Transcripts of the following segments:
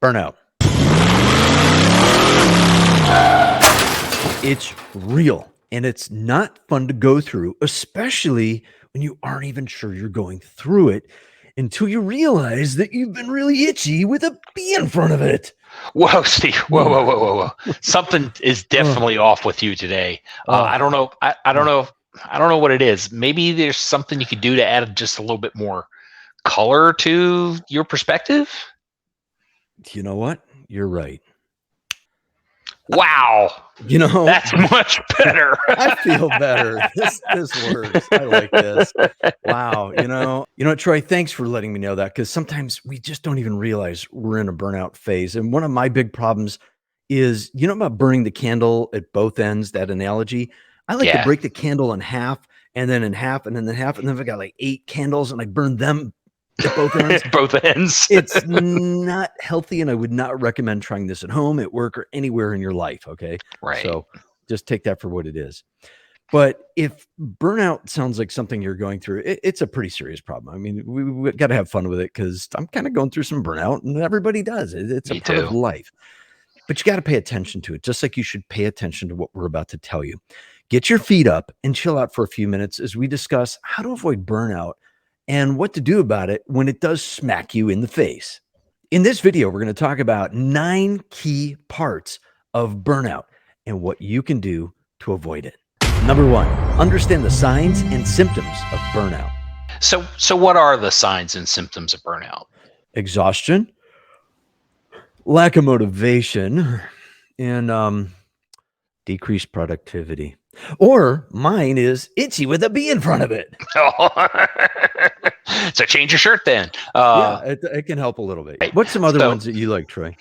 Burnout. It's real and it's not fun to go through, especially when you aren't even sure you're going through it until you realize that you've been really itchy with a B in front of it. Whoa, Steve. Whoa. Something is definitely off with you today. I don't know. I don't know. I don't know what it is. Maybe there's something you could do to add just a little bit more color to your perspective. You know what? You're right. Wow. That's much better. I feel better. This works. I like this. Wow. You know, Troy, thanks for letting me know that, because sometimes we just don't even realize we're in a burnout phase. And one of my big problems is, about burning the candle at both ends, that analogy. I like to break the candle in half and then in half and then in half. And then I've got like 8 candles and I burn them at both ends. Both ends. It's not healthy, and I would not recommend trying this at home, at work, or anywhere in your life. Okay. Right. So just take that for what it is. But if burnout sounds like something you're going through, it's a pretty serious problem. I mean, we got to have fun with it, because I'm kind of going through some burnout, and everybody does. It's a part of life. But you got to pay attention to it, just like you should pay attention to what we're about to tell you. Get your feet up and chill out for a few minutes as we discuss how to avoid burnout and what to do about it when it does smack you in the face. In this video, we're going to talk about 9 key parts of burnout and what you can do to avoid it. Number 1, understand the signs and symptoms of burnout. So what are the signs and symptoms of burnout? Exhaustion, lack of motivation, and decreased productivity. Or mine is itchy with a B in front of it. So change your shirt then. It can help a little bit. What's some other ones that you like, Troy?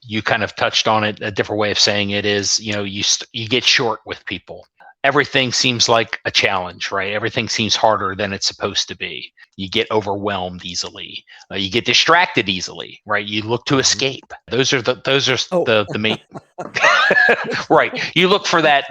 You kind of touched on it. A different way of saying it is, you get short with people. Everything seems like a challenge, right? Everything seems harder than it's supposed to be. You get overwhelmed easily. You get distracted easily, right? You look to escape. Those are the main. Right. You look for that,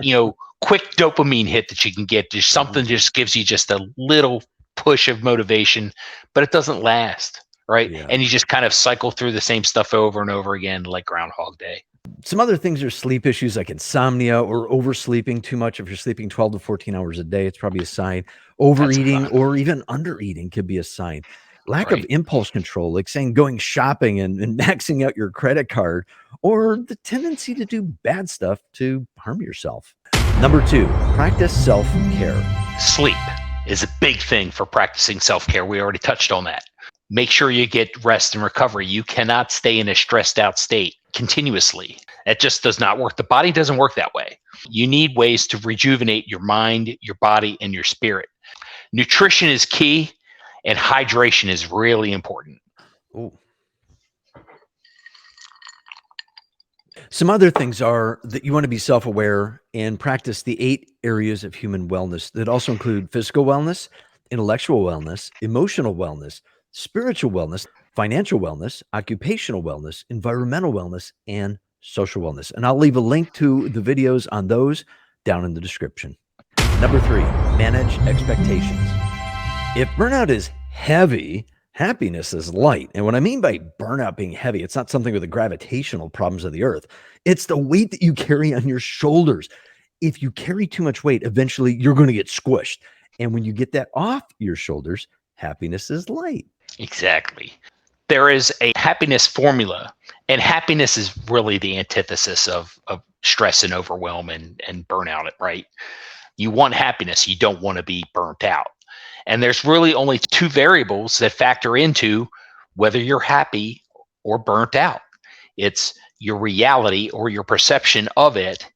quick dopamine hit that you can get. Just something just gives you just a little push of motivation, but it doesn't last, right? Yeah. And you just kind of cycle through the same stuff over and over again, like Groundhog Day. Some other things are sleep issues like insomnia or oversleeping too much. If you're sleeping 12 to 14 hours a day, it's probably a sign. Overeating or even undereating could be a sign. Lack of impulse control, like going shopping and maxing out your credit card, or the tendency to do bad stuff to harm yourself. Number 2, practice self-care. Sleep is a big thing for practicing self-care. We already touched on that. Make sure you get rest and recovery. You cannot stay in a stressed out state continuously. That just does not work. The body doesn't work that way. You need ways to rejuvenate your mind, your body, and your spirit. Nutrition is key, and hydration is really important. Ooh. Some other things are that you want to be self-aware and practice the 8 areas of human wellness that also include physical wellness, intellectual wellness, emotional wellness, spiritual wellness, financial wellness, occupational wellness, environmental wellness, and social wellness. And I'll leave a link to the videos on those down in the description. Number 3, manage expectations. If burnout is heavy, happiness is light. And what I mean by burnout being heavy, it's not something with the gravitational problems of the earth. It's the weight that you carry on your shoulders. If you carry too much weight, eventually you're going to get squished. And when you get that off your shoulders, happiness is light. Exactly. There is a happiness formula, and happiness is really the antithesis of stress and overwhelm and burnout, right? You want happiness. You don't want to be burnt out. And there's really only 2 variables that factor into whether you're happy or burnt out. It's your reality or your perception of it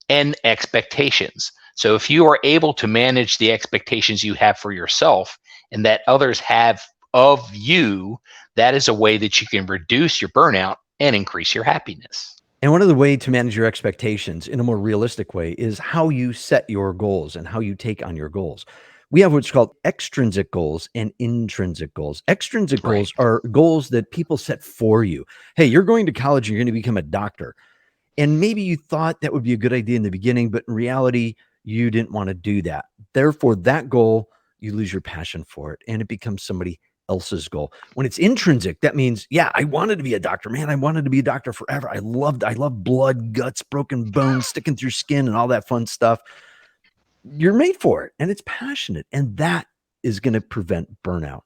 and expectations. So if you are able to manage the expectations you have for yourself and that others have of you, that is a way that you can reduce your burnout and increase your happiness. And one of the ways to manage your expectations in a more realistic way is how you set your goals and how you take on your goals. We have what's called extrinsic goals and intrinsic goals. Extrinsic goals are goals that people set for you. Hey, you're going to college, you're going to become a doctor. And maybe you thought that would be a good idea in the beginning, but in reality, you didn't want to do that. Therefore, that goal, you lose your passion for it and it becomes somebody else's goal. When it's intrinsic, that means, yeah, I wanted to be a doctor, man. I wanted to be a doctor forever. I love blood, guts, broken bones, sticking through skin and all that fun stuff. You're made for it, and it's passionate, and that is going to prevent burnout.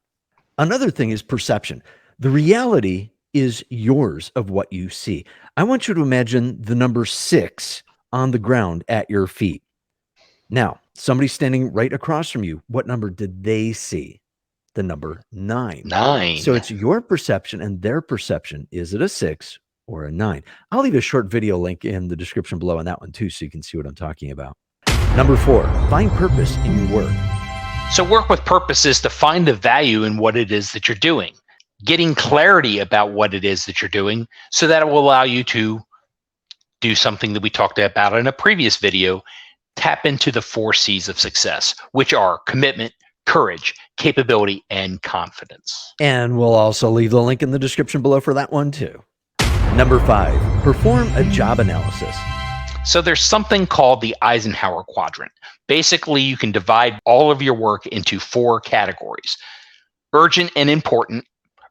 Another thing is perception. The reality is yours of what you see. I want you to imagine the number 6 on the ground at your feet. Now, somebody standing right across from you, what number did they see? The number 9. 9. So it's your perception and their perception. Is it a 6 or a 9? I'll leave a short video link in the description below on that one too, so you can see what I'm talking about. Number 4, find purpose in your work. So work with purpose is to find the value in what it is that you're doing, getting clarity about what it is that you're doing, so that it will allow you to do something that we talked about in a previous video, tap into the 4 C's of success, which are commitment, courage, capability, and confidence. And we'll also leave the link in the description below for that one too. Number 5, perform a job analysis. So there's something called the Eisenhower quadrant. Basically, you can divide all of your work into 4 categories: urgent and important,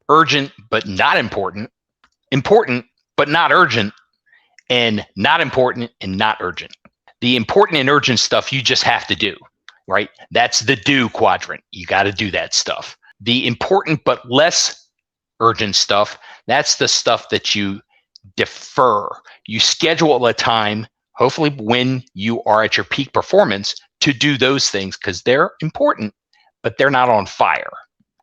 urgent but not important, important but not urgent, and not important and not urgent. The important and urgent stuff you just have to do, right? That's the do quadrant. You got to do that stuff. The important but less urgent stuff, that's the stuff that you defer. You schedule a time, hopefully when you are at your peak performance, to do those things because they're important, but they're not on fire.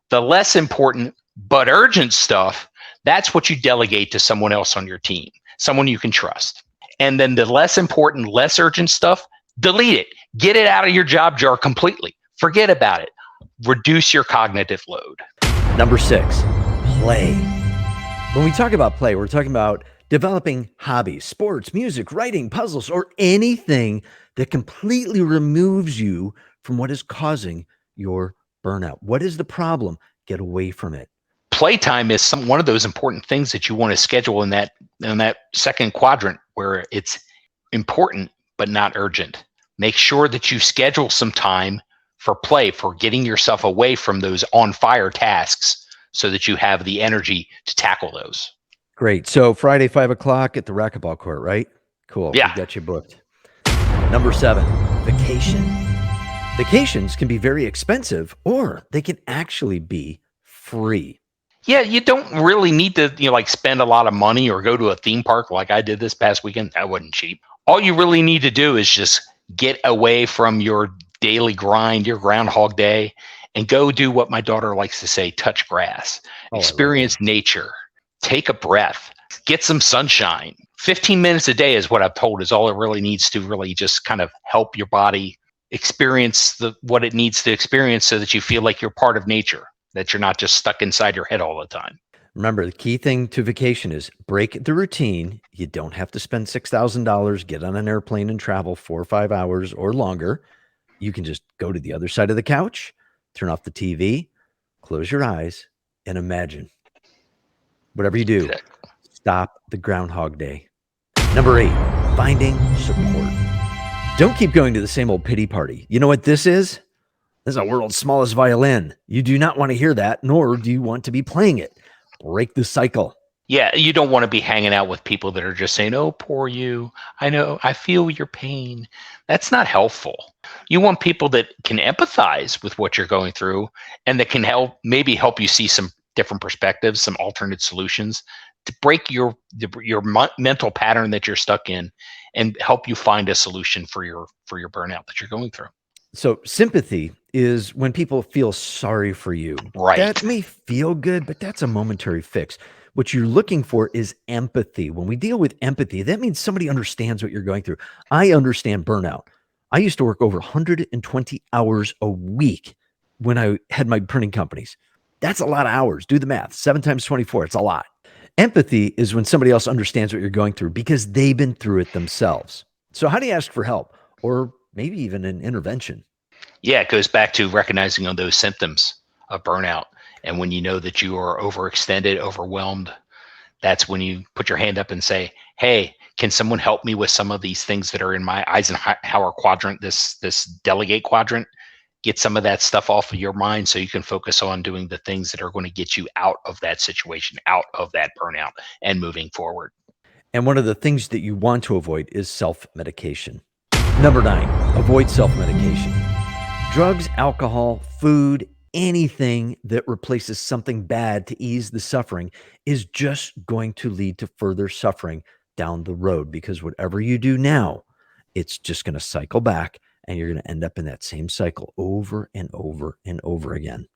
The less important but urgent stuff, that's what you delegate to someone else on your team, someone you can trust. And then the less important, less urgent stuff, delete it. Get it out of your job jar completely. Forget about it. Reduce your cognitive load. Number 6, play. When we talk about play, we're talking about developing hobbies, sports, music, writing, puzzles, or anything that completely removes you from what is causing your burnout. What is the problem? Get away from it. Playtime is one of those important things that you want to schedule in that second quadrant where it's important but not urgent. Make sure that you schedule some time for play, for getting yourself away from those on fire tasks so that you have the energy to tackle those. Great. So Friday, 5 o'clock at the racquetball court, right? Cool. Yeah. We got you booked. Number 7, vacation. Vacations can be very expensive, or they can actually be free. Yeah, you don't really need to spend a lot of money or go to a theme park like I did this past weekend. That wasn't cheap. All you really need to do is just get away from your daily grind, your Groundhog Day, and go do what my daughter likes to say, touch grass, experience nature, take a breath, get some sunshine. 15 minutes a day is what I've told is all it really needs to really just kind of help your body experience what it needs to experience so that you feel like you're part of nature, that you're not just stuck inside your head all the time. Remember, the key thing to vacation is break the routine. You don't have to spend $6,000, get on an airplane and travel 4 or 5 hours or longer. You can just go to the other side of the couch, turn off the TV, close your eyes, and imagine. Whatever you do, stop the Groundhog Day. Number 8, finding support. Don't keep going to the same old pity party. You know what this is? This is the world's smallest violin. You do not want to hear that, nor do you want to be playing it. Break the cycle. Yeah, you don't want to be hanging out with people that are just saying, oh, poor you. I know, I feel your pain. That's not helpful. You want people that can empathize with what you're going through and that can maybe help you see some different perspectives, some alternate solutions to break your mental pattern that you're stuck in and help you find a solution for your burnout that you're going through. So sympathy is when people feel sorry for you. Right. That may feel good, but that's a momentary fix. What you're looking for is empathy. When we deal with empathy, that means somebody understands what you're going through. I understand burnout. I used to work over 120 hours a week when I had my printing companies. That's a lot of hours. Do the math. 7 times 24. It's a lot. Empathy is when somebody else understands what you're going through because they've been through it themselves. So how do you ask for help or maybe even an intervention? Yeah, it goes back to recognizing on those symptoms of burnout. And when you know that you are overextended, overwhelmed, that's when you put your hand up and say, hey, can someone help me with some of these things that are in my Eisenhower quadrant, this delegate quadrant? get some of that stuff off of your mind so you can focus on doing the things that are going to get you out of that situation, out of that burnout, and moving forward. And one of the things that you want to avoid is self-medication. Number 9, avoid self-medication. Drugs, alcohol, food, anything that replaces something bad to ease the suffering is just going to lead to further suffering down the road, because whatever you do now, it's just going to cycle back and you're going to end up in that same cycle over and over and over again.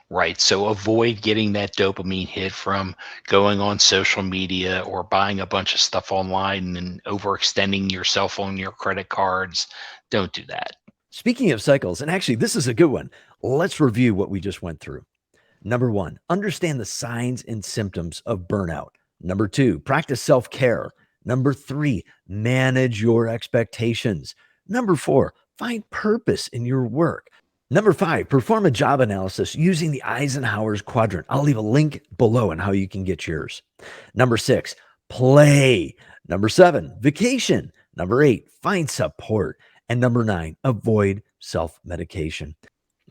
Right. So avoid getting that dopamine hit from going on social media or buying a bunch of stuff online and overextending yourself on your credit cards. Don't do that. Speaking of cycles, and actually, this is a good one. Let's review what we just went through. Number 1, understand the signs and symptoms of burnout. Number 2, practice self-care. Number 3, manage your expectations. Number 4, find purpose in your work. Number 5, perform a job analysis using the Eisenhower's quadrant. I'll leave a link below on how you can get yours. Number 6, play. Number 7, vacation. Number 8, find support. And number 9, avoid self-medication.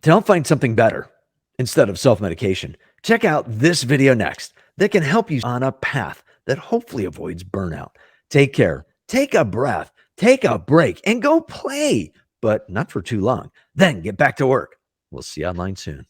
To help find something better instead of self-medication, check out this video next that can help you on a path that hopefully avoids burnout. Take care, take a breath, take a break, and go play, but not for too long. Then get back to work. We'll see you online soon.